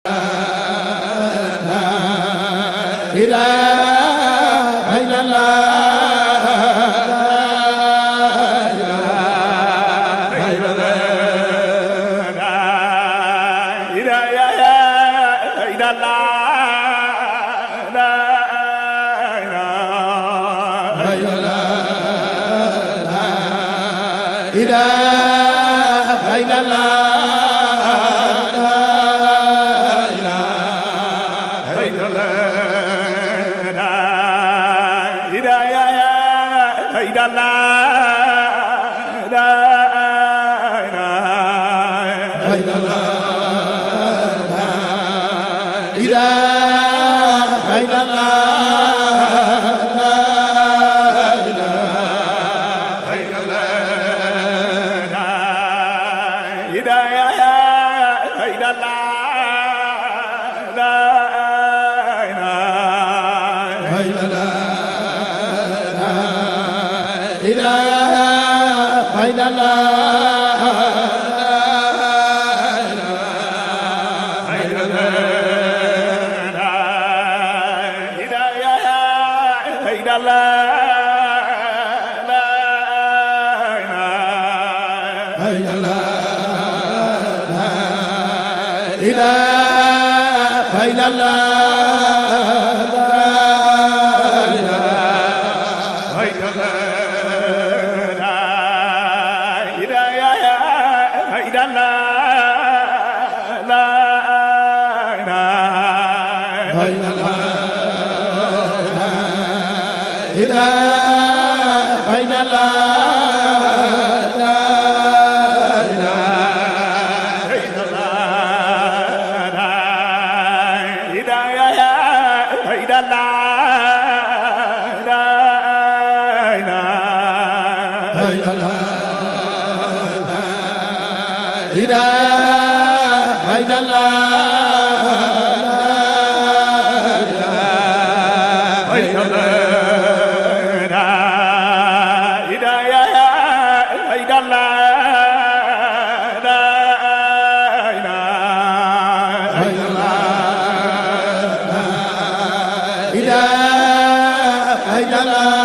إله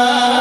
إلا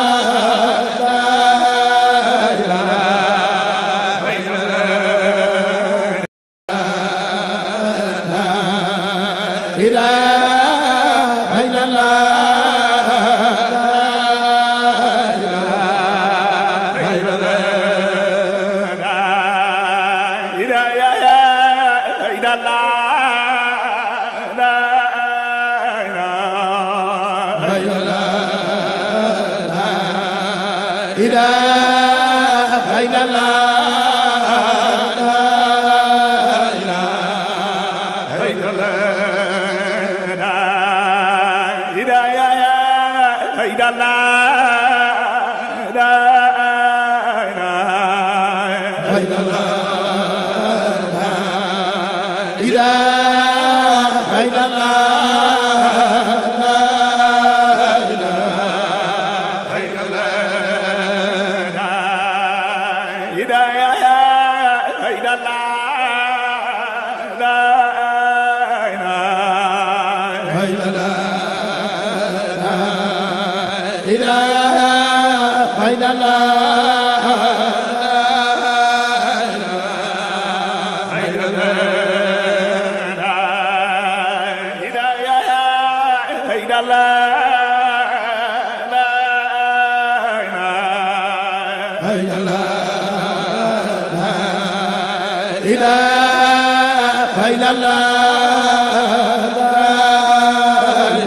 الله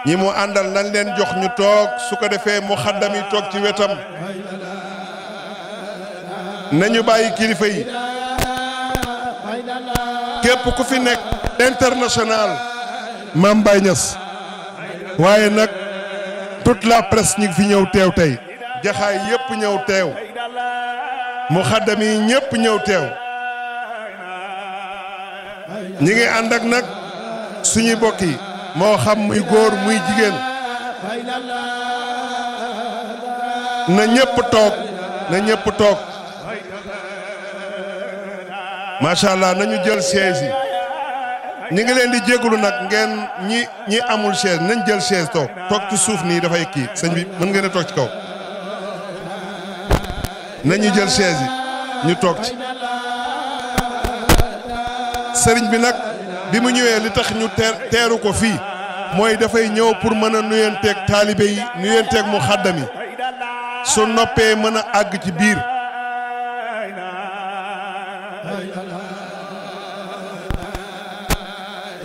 ñi mu àndal nañ leen jox ñu toog su ko defee mu xaddam yi toog ci wetam nañu bàyyi kilifa yi képp ku fi nekk international Mame Baye Niass waaye nag toute la presse ñi fi ñëw teew tey jaxaay yépp ñëw teew mu xaddam yi ñépp ñëw teew ñi ngi ànd ak nag suñuy bokk yi moo xam muy góor muy jigéen na ñépp toog na ñépp toog macha allah nañu jël chaise yi ñi ngi leen di jégalu nag ngeen ñi amul chaise nañ jël chaise toog ci suuf nii dafay kii sëñ bi mën ngeen a toog ci kaw nañu jël chaise yi ñu toog ci sëriñ bi nag bi mu ñëwee li tax ñu teeru ko fii mooy dafay ñëw pour mën a nuyenteeg taalibe yi nuyenteeg mu xaddam yi su noppee mën a àgg ci biir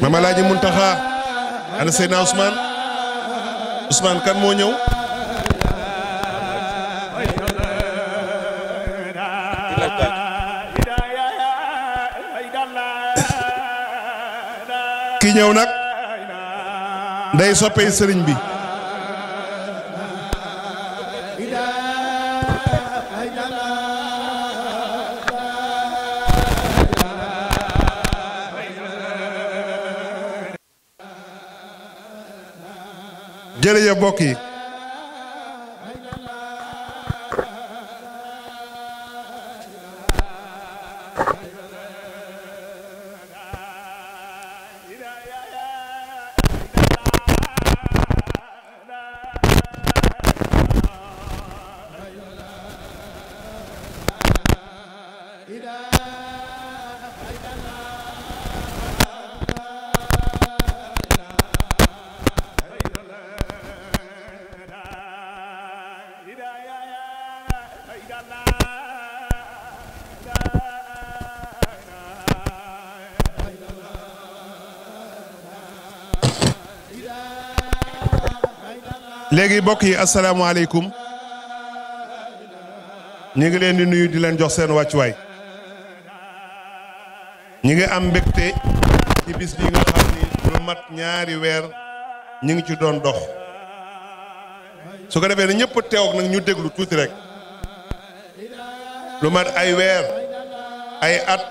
Mame Alaaji Muntaxa ana Seydina Ousmane kan moo ñëw ki ñëw nag day soppee sëriñ bi jërëjëf mbokk yi léegi mbokk yi asalaamaaleykum ñi ngi leen di nuyu di leen jox seen wàccuwaay ñi ngi am mbégte ci bis bi nga xam ni lu mat ñaari weer ñi ngi ci doon dox su ko defee ne ñëpp teew nag ñu déglu tuuti rek lu mat ay weer ay at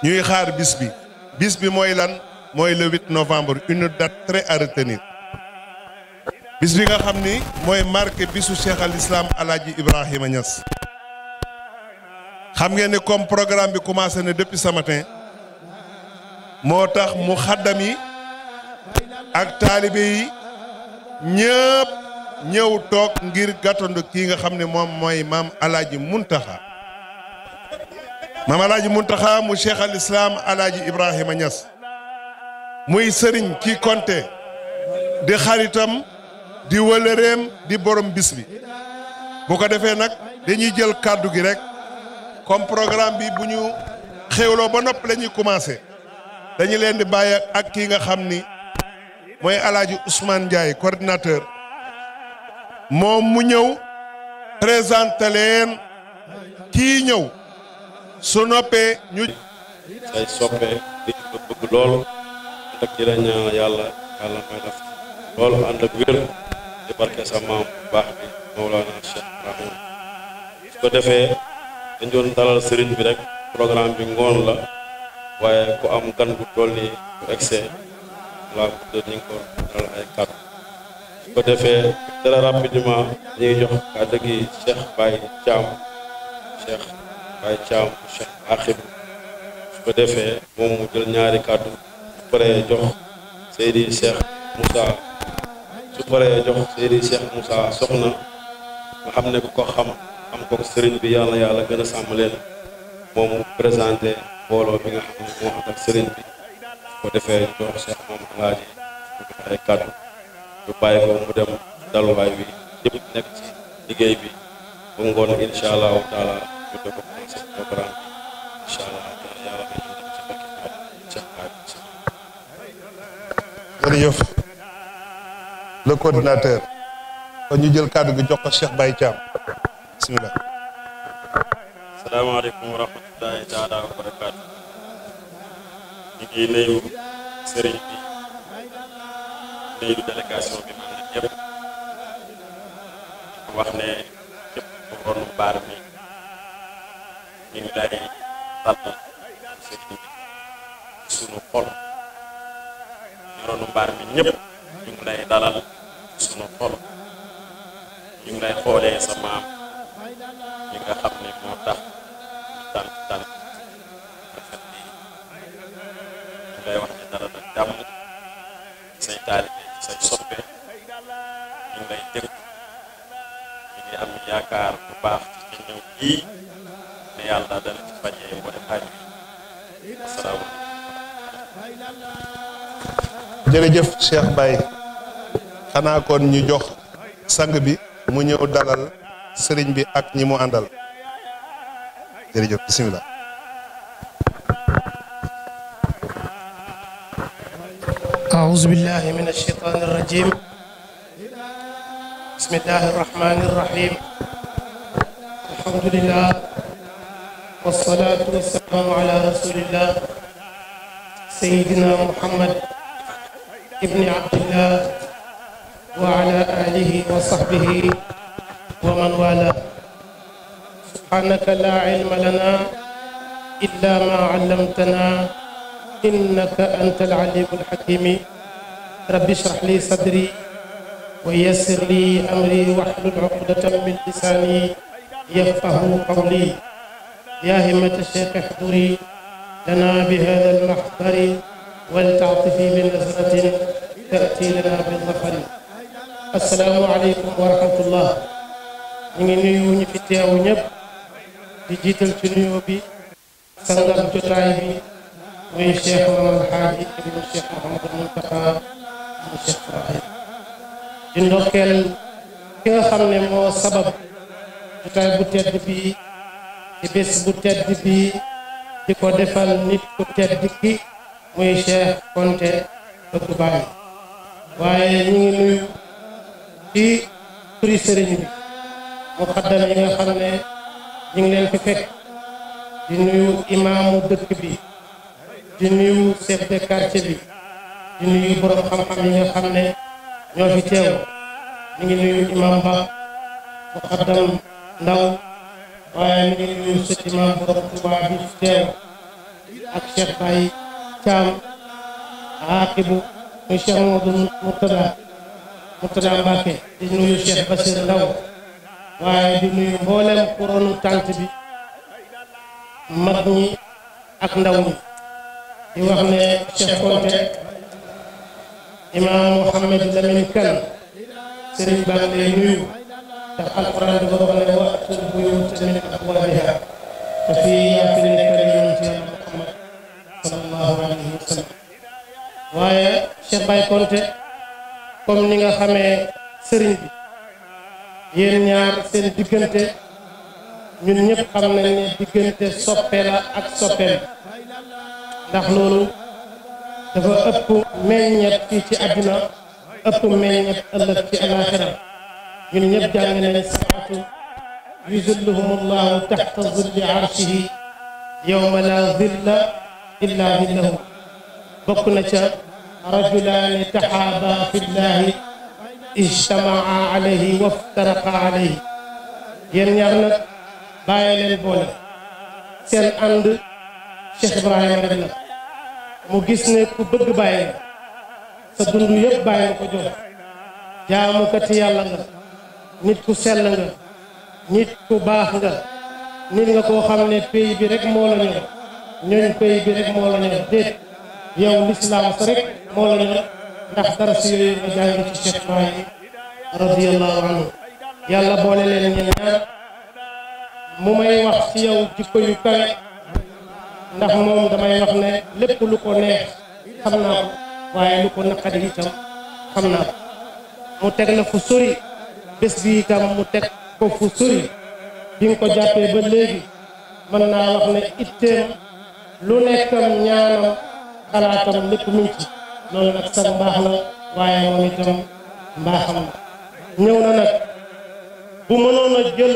ñuy xaar bis bi mooy lan mooy le 8 novembre une date très à retenir bis bi nga xam ni mooy marqué bisu Cheikh al Islam Alaaji Ibrahima Niass xam ngeen ne comme programme bi commencé na depuis ce matin moo tax mu xaddam yi ak taalibe yi ñëpp ñëw toog ngir gàttandu kii nga xam ne moom mooy maam Alaaji Muntaxa maam Alaaji Muntaxa mu Cheikh al Islam Alaaji Ibrahima Niass muy sëriñ ki konte di xaritam di wëlëreem di borom bis bi bu ko defee nag dañuy jël kàddu gi rek comme programme bi bu ñu xéwloo ba nopp la ñuy commencé dañu leen di bàyyi ak kii nga xam ni mooy Alaaji Ousmane Ndiaye coordinateur moom mu ñëw présenté leen kii ñëw su noppee ñu say soppe di ko bëgg lool ak di la ñaan yàlla may la loolu ànd ak wér di barke sa maam bu baax bi Mawlana Cheikh Ibrahima su ko defee dañ doon dalal sëriñ bi rek programme bi ngoon la waaye ku am gan bu toll nii bu excès la ñu ngi ko dalal ay kàddu su ko defee très rapidement ñu ngi jox kàddu gi Cheikh Baye Thiam Cheikh Baye Thiam Cheikh Akhib su ko defee moom mu jël ñaari kàddu su paree jox Seydi Cheikh Moussa soxna nga xam ne ku ko xam ko sëriñ bi yàlla gën a sàmm leen moom mu présenté mbooloo bi nga xam ne moo xam ak sëriñ bi su ko defee jox Cheikh moom Alaaji ay kàddu ñu bàyyi ko mu dem daluwaay bi yëpp nekk ci liggéey bi ba ngoon incha allahu taala ñu doog a commencé programme bi incha allah yàlla may ñu dem ci barke Cheikh Baye. jërëjëf le coordinateur kon ñu jël kàddu gi jox ko Cheikh Baye Thiam bismillah. salaamaaleykum wa rahmatullahi taala wa barakaatu. ñu ngi nuyu sëriñ bi nuyu délégation bi man na ñëpp wax ne képp ku ronu baar mi ñu ngi lay tàllal sëriñ bi sunu xol ñu ronu baar mi ñëpp ñu ngi lay dalal sunu xol ñu ngi lay xoolee sa maam ñi nga xam ne moo tax ñu tànn rafet bi ñu lay wax ne dara nag jàmm say taalibe say soppe ñu ngi lay dégg ñu ngi am yaakaar bu baax ci ñëw bii ne yàlla dana ci bañee wala xaaj bi asalaamaaleykum. jërëjëf Cheikh Baye xanaa kon ñu jox sang bi mu ñëw dalal sëriñ bi ak ñi mu àndal jërëjëf bismillah. أعوذ بالله من الشيطان الرجيم بسم الله الرحمن الرحيم الحمد لله والصلاة والسلام على رسول الله سيدنا محمد ابن عبد الله وعلى آله وصحبه ومن والاه سبحانك لا علم لنا إلا ما علمتنا إنك أنت العليم الحكيم رب اشرح لي صدري ويسر لي أمري واحلل عقدة من لساني يفقه قولي يا همة الشيخ احضري لنا بهذا المحضر ولتعطفي بنظرة تأتي لنا بالظفر السلام عليكم ورحمة الله ñu ngi nuyu ñu fi teewu ñëpp di jiital ci nuyoo bi sangam jotaay bi muy Cheikh Mamadou Haaji ibnu Cheikh Mouhamadou Mountakha mu Cheikh Ibrahim di ndokkeel ki nga xam ne moo sabab jotaay bu tedd bii ci bés bu tedd bii di ko defal nit ku tedd ki muy Cheikh Konte bëgg Baay waaye ñu ngi nuyu ci turi sëriñ bi muqaddam yi nga xam ne ñu ngi leen fi fekk di nuyu imaamu dëkk bi di nuyu chef de quartier bi di nuyu borom xam-xam yi nga xam ne ñoo fi teew ñu ngi nuyu imam ba muqaddam ndaw waaye ñu ngi nuyu sët imam borom Tuubaa bi fi teew ak Cheikh Baye Thiam aaqibu muy Cheikh Mamadou Murtada Mbacke di nuyu Cheikh Bachir Ndaw waaye di nuyu mboolem kuronu tànt bi mag ñi ak ndaw ñi di wax ne Cheikh Konte imam Mouhamed Lamine Kane sëriñ baa ngi lay nuyu ndax alquran dafa wax ne wa'tul buyuuta min abwaabiha te fii yaa fi nekkal yonent Yàlla Muhammad sallallahu alayhi wa sallam waaye Cheikh Baye Konte comme ni nga xamee sëriñ bi yéen ñaar seen diggante ñun ñëpp xam nañ ne diggante soppe la ak soppeel ndax loolu dafa ëpp meññet fii ci àdduna ëpp meññet ëllëg ci alaaxira ñun ñëpp jàng nañ saatu yuzilluhumullahu taxta zilli arshihi yawma la zilla illa zillahu bokk na ca rajulaani taxaaba fillahi ijtamaa alayhi waftaraqa alayhi yéen ñaar nag bàyyi leen boole seen ànd Cheikh Ibrahima rek la mu gis ne ku bëgg bàyyi nga sa dund yëpp bàyyi nga ko jox jaamukati yàlla nga nit ku sell nga nit ku baax nga nit nga koo xam ne pays bi rek moo la ñor ñooñ pays bi rek moo la ñor déet yow lislaam sa rek moo la ñor ndax dara si yooyu nga jàng ci Cheikh Ibrahim radiyallahu anhu yàlla boole leen ñeen ñaar mu may wax ci yow jikko yu kawe ndax moom damay wax ne lépp lu ko neex xam naa ko waaye lu ko naqari itam xam naa ko mu teg la fu sori bés bi itam mu teg ko fu sori bi nga ko jàppee ba léegi mën naa wax ne itteem lu nekkam ñaanam xalaatam lépp mu ngi ci loolu nag sax mbaax la waaye moom itam mbaaxam la ñëw na nag bu mënoon a jël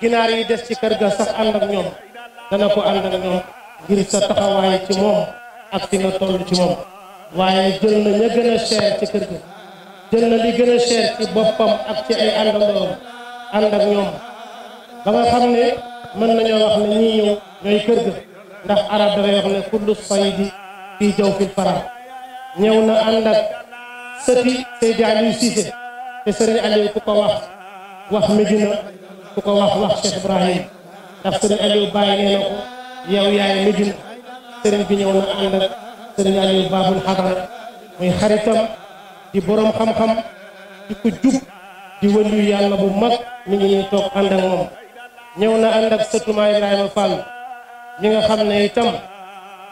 ginaar yi des ci kër ga sax ànd ak ñoom dana ko ànd ak ñoom ngir sa taxawaay ci moom ak fi nga toll ci moom waaye jël na ña gën a cher ci kër ga jël na li gën a cher ci boppam ak ci ay àndandoom ànd ak ñoom ba nga xam ne mën nañoo wax ne ñii ñëw ñooy kër ga ndax arab dafay wax ne kullu saydi fii jaw fil fara ñëw na ànd ak sëti Seydi Aliou Cissé te Serigne Aliou ku ko wax Medina ku ko wax Cheikh Ibrahim ndax Serigne Aliou bàyyi nee na ko yow yaay Medina Serigne bi ñëw na ànd ak Serigne Aliou Babul Hadara muy xaritam di borom xam-xam di ko jub di wëllu yàlla bu mag mi ngi ñuy toog ànd ak moom ñëw na ànd ak sëtu Maam Ibrahima Fall mi nga xam ne itam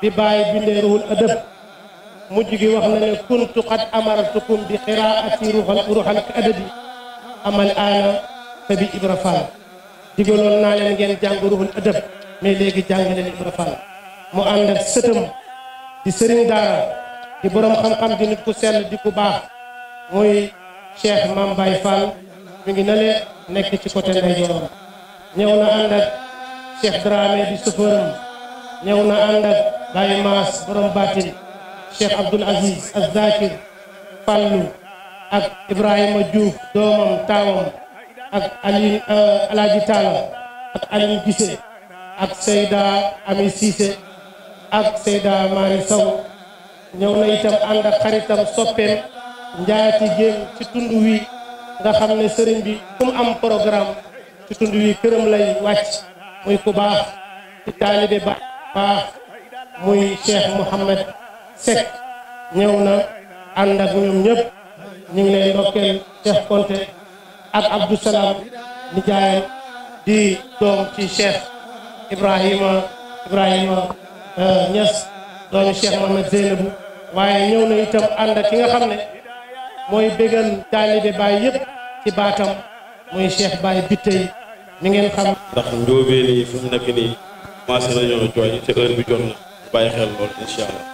bi bàyyi bindee ruhul adab mujj gi wax na ne kuntu qad amartukum bi qiraati ruhal adabi amal aana te bi Ibra Fall digaloon naa leen ngeen jàng ruhul adab mais léegi jàng leen Ibra Fall mu ànd ak sëtam di sëriñ daara di borom xam-xam di nit ku sell di ku baax muy Cheikh Mame Baye Fall mi ngi nale nekk ci côté ndeyjooram ñëw na ànd ak Cheikh Dramé di sofëram ñëw na ànd ak Baye Maas borom baatin Cheikh Abdoul Aziz Az-Zakir Fallu ak Ibrahima Diouf doomam taawam ak Ali Alaaji Taala ak Aline Gissé ak Seyda Ami Cissé ak Seyda Mari Sow ñëw na itam ànd ak xaritam soppeem njaati génn ci tund wi nga xam ne sëriñ bi ku mu am programme ci tund wi këram lay wàcc muy ku baax ci taalibe baax muy Cheikh Mouhamed Seck ñëw na ànd ak ñoom ñëpp ñu ngi leen ndokkeel Cheikh Konté ak Abdou Salam nijaayam di doom ci Cheikh Ibrahima Niass doomu Cheikh Mohamed Zeynabou waaye ñëw na itam ànd ak ki nga xam ne mooy bégal taalibe Baay yëpp ci baatam muy Cheikh Baye Bitey mi ngeen xam. ndax njóobeen yi fi mu nekk nii commencé nañoo jooy te heure bi jot na bàyyi xel lool incha allah.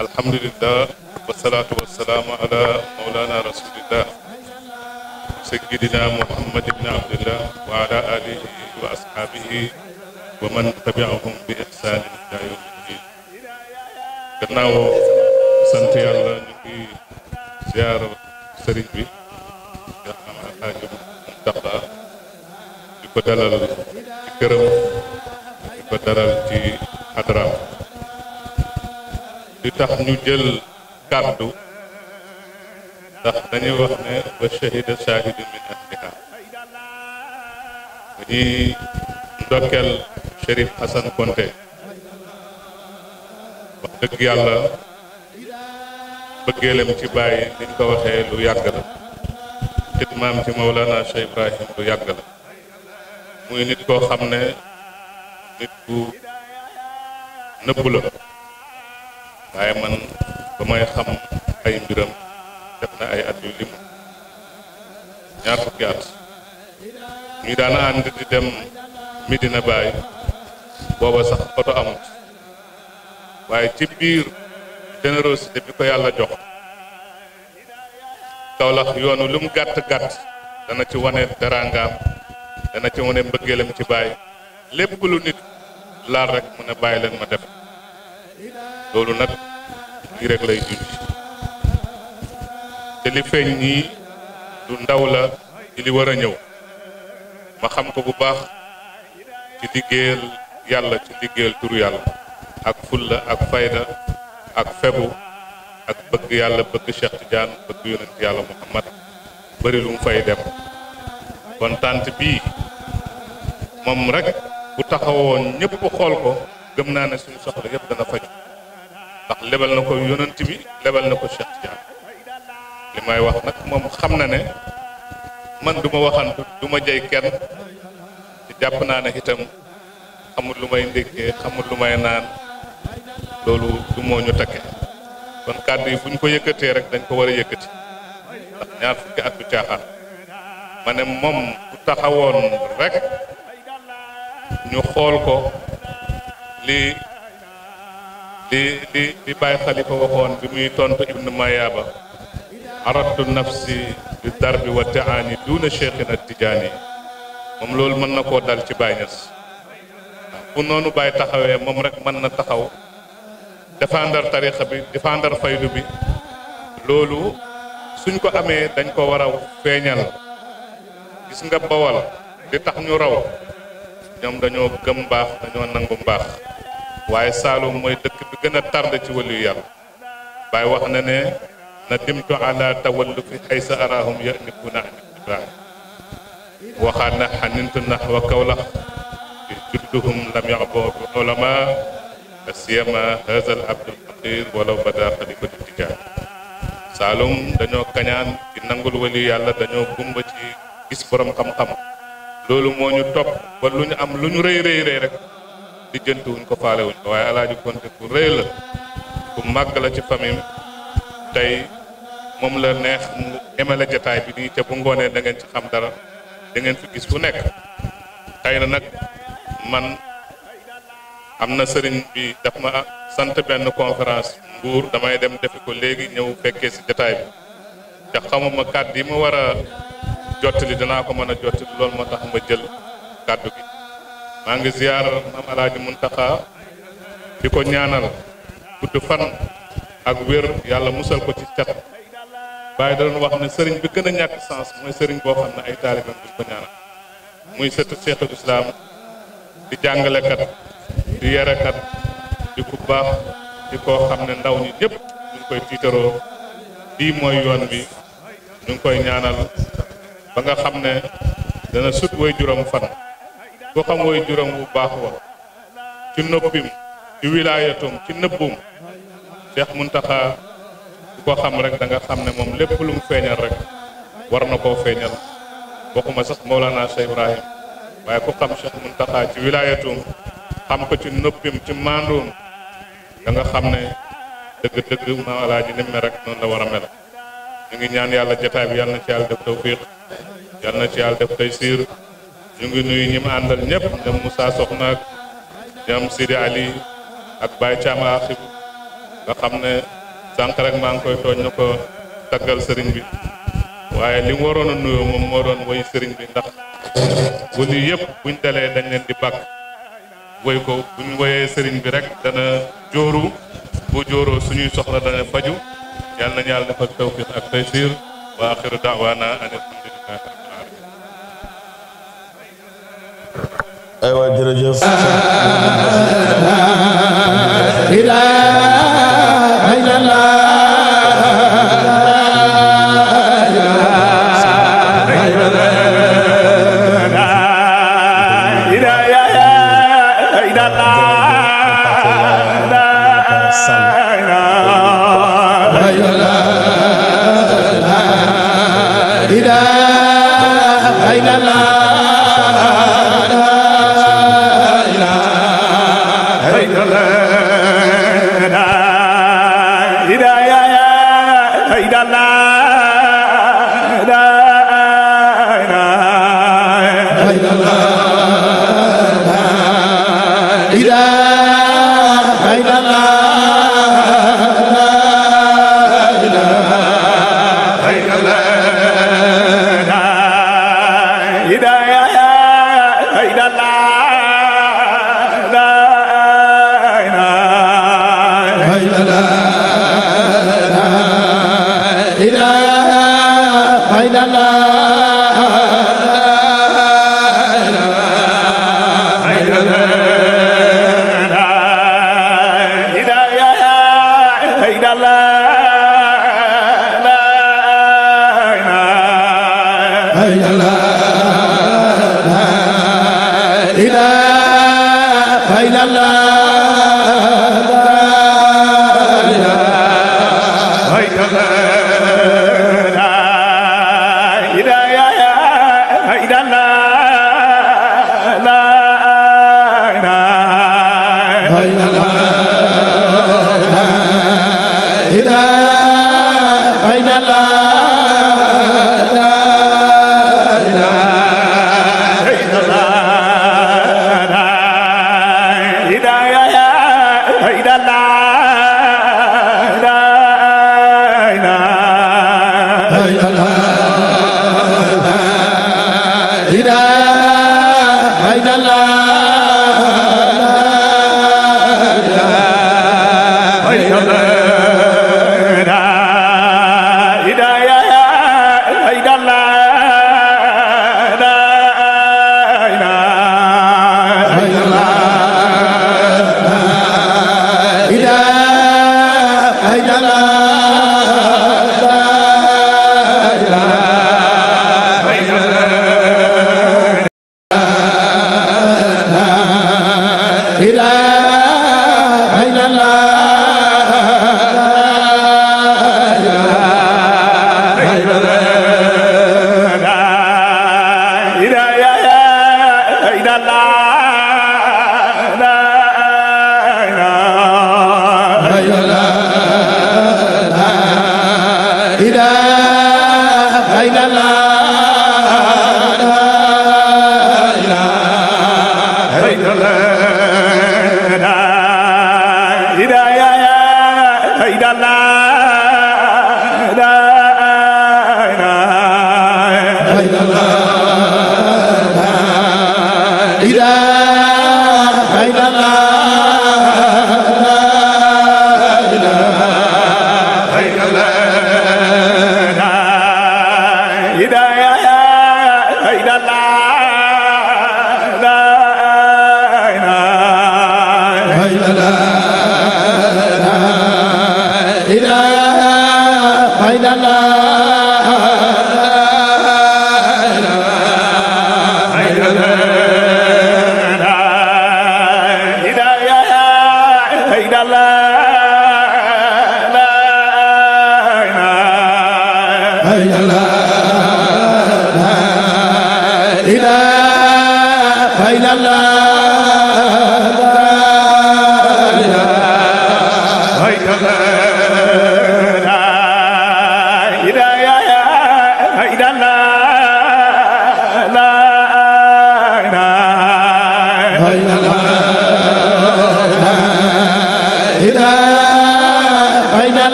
alhamdulillah wasalaatu wasalaamu ala maulana rasulillah sayyidina muhammad ibn abdillah wa ala alihi wa ashaabihi wa man tabi'ahum bi ihsaanin ila yawmi ddin. gannaaw sant yàlla ñu ngi ziar sëriñ bi nga xam alxaaji Muntaxa di ko dalal ci këram di ko dalal ci xadaraam. li tax ñu jël kàddu ndax dañuy wax ne wa shahida shahidun min ahliha dañuy ndokkeel Chérif Hassane Konté wax dëgg yàlla bëggeelam ci bàyyi liñ ko waxee lu yàgg la xidmaam ci Mawlana Cheikh Ibrahim lu yàgg la muy nit koo xam ne nit ku nëbb la waaye man ba may xam ay mbiram def na ay at yu lim ñaar fukki at ñu daan ànd di dem Medina Baye booba sax oto amut waaye ci biir générosité bi ko yàlla jox Kawlax yoonu lu mu gàtt-gàtt dana ci wane daraangaam dana ci wane mbëggeelam ci Baye lépp lu nit laal rek mu ne bàyyi leen ma def loolu nag lii rek lay junj te li feeñ nii du ndaw la ci li war a ñëw ma xam ko bu baax ci liggéeyal yàlla ci liggéeyal turu yàlla ak fulla ak fayda ak fegu ak bëgg yàlla bëgg Cheikh Tidiane bëgg yonent yàlla Muhammad bëri lu mu fay dem kon tant bii moom rek bu taxawoon ñëpp xool ko gëm naa ne suñu soxla yëpp dana faju ndax lebal na ko yonent bi lebal na ko Cheikh Tidiane li may wax nag moom xam na ne man du ma waxantu du ma jey kenn ci jàpp naa ne itam xamul lu may ndékkee xamul lu may naan loolu du moo ñu takke kon kàddu yi fu ñu ko yëkkatee rek dañ ko war a yëkkati ndax ñaar fukki at du caaxaan ma ne moom bu taxawoon rek ñu xool ko li Baye Khalifa waxoon bi muy tontu Ibn Mayaba aradtu nafsi bi darbi wa taani duuna cheikhina Tijaani moom loolu mën na koo dal ci Baye Niass fu noonu Baye taxawee moom rek mën na taxaw défendre tarixa bi défendre faydu bi loolu suñ ko amee dañ ko war a feeñal gis nga Bawal li tax ñu raw ñoom dañoo gëm mbaax dañoo nangu mbaax waaye Saalum mooy dëkk bi gën a tardé ci wàllu yàlla Baye wax na ne na dimtu ala tawallufi xaysa arahum yanikuuna an itibaa waxaat na xanintu naxwa Kawlax bi judduhum lam yaxboo bi ulama siyama haza al abdul faqir walaw bada xalifatu Tijaan Saalum dañoo kañaan ci nangul wàllu yàlla dañoo gumba ci gis borom xam-xam loolu moo ñu topp ba lu ñu am lu ñu rëy rek di jënt wuñ ko faale wuñ ko waaye Alaaji Konte ku rëy la ku màgg la ci famille tey moom la neex mu emale jataay bi nii ca bu ngoonee da ngeen ci xam dara da ngeen fi gis fu nekk xëy na nag man am na sëriñ bi daf ma sant benn conférence Mbuur damay dem defi ko léegi ñëw fekkee si jataay bi te xamuma kàddu yi ma war a jottali danaa ko mën a jottali loolu moo tax ma jël kàddu gi maa ngi ziar maam Alaaji Muntaxa di ko ñaanal gudd fan ak wér yàlla musal ko ci cat Baye da doon wax ne sëriñ bi gën a ñàkk sens mooy sëriñ boo xam ne ay taalibeem duñ ko ñaanal muy sëtu Cheikhul Islam di jàngalekat di yarekat di ku baax di koo xam ne ndaw ñi ñëpp ñu ngi koy tiitaroo bii mooy yoon bi ñu ngi koy ñaanal ba nga xam ne dana sut way juróom fan boo xam way juróom bu baax wa ci noppim ci wilaayatum ci nëbbum Cheikh Muntaxa bu ko xam rek da nga xam ne moom lépp lu mu feeñal rek war na koo feeñal waxuma sax Mawlana Cheikh Ibrahim waaye ku xam Cheikh Muntaxa ci wilaayatum xam ko ci noppim ci maandoom da nga xam ne dëgg-dëgg ma Alaaji ni me rek noonu la war a mel ñu ngi ñaan yàlla jotaay bi yàlla na ci yàlla def tawfiq yàlla na ci yàlla def taysiir ñu ngi nuyu ñi ma àndal ñëpp ñoom Moussa Soxna ak ñoom Sidi Ali ak Baye Thiam Axib nga xam ne sànq rek maa ngi koy tooñ na ko taggal sëriñ bi waaye li mu waroon a nuyoo moom moo doon woy sëriñ bi ndax wëli yëpp buñ dalee dañ leen di bàkk woy ko buñ woyee sëriñ bi rek dana jóoru bu jóoroo suñuy soxla dana faju yàlla nañu yàlla defal tawfiq ak taysiir wa axiru da'waana an alhamdulillahi rabbil alamin aywa jërëjëf la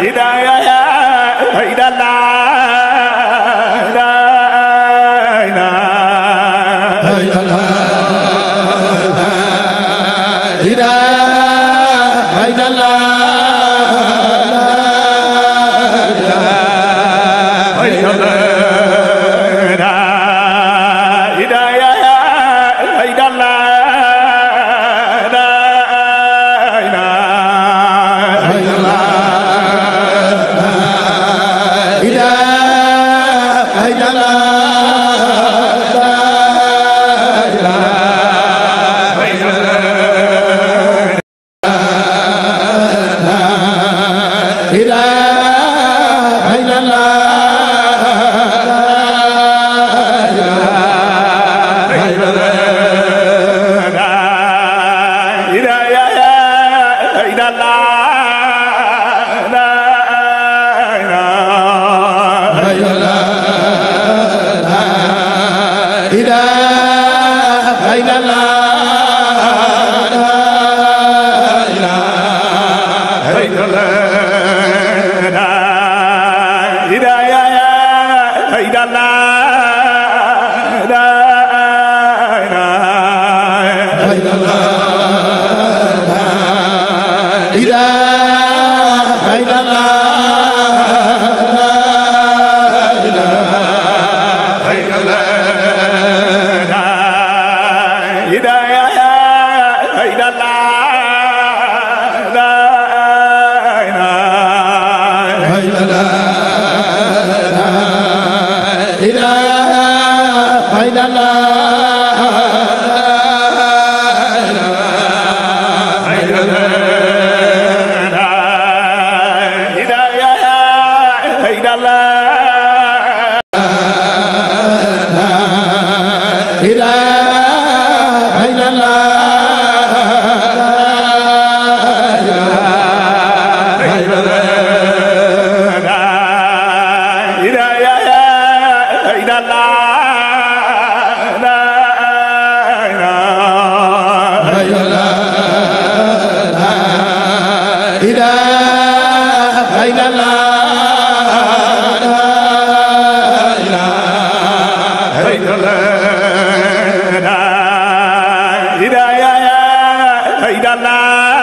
Hidayah Allah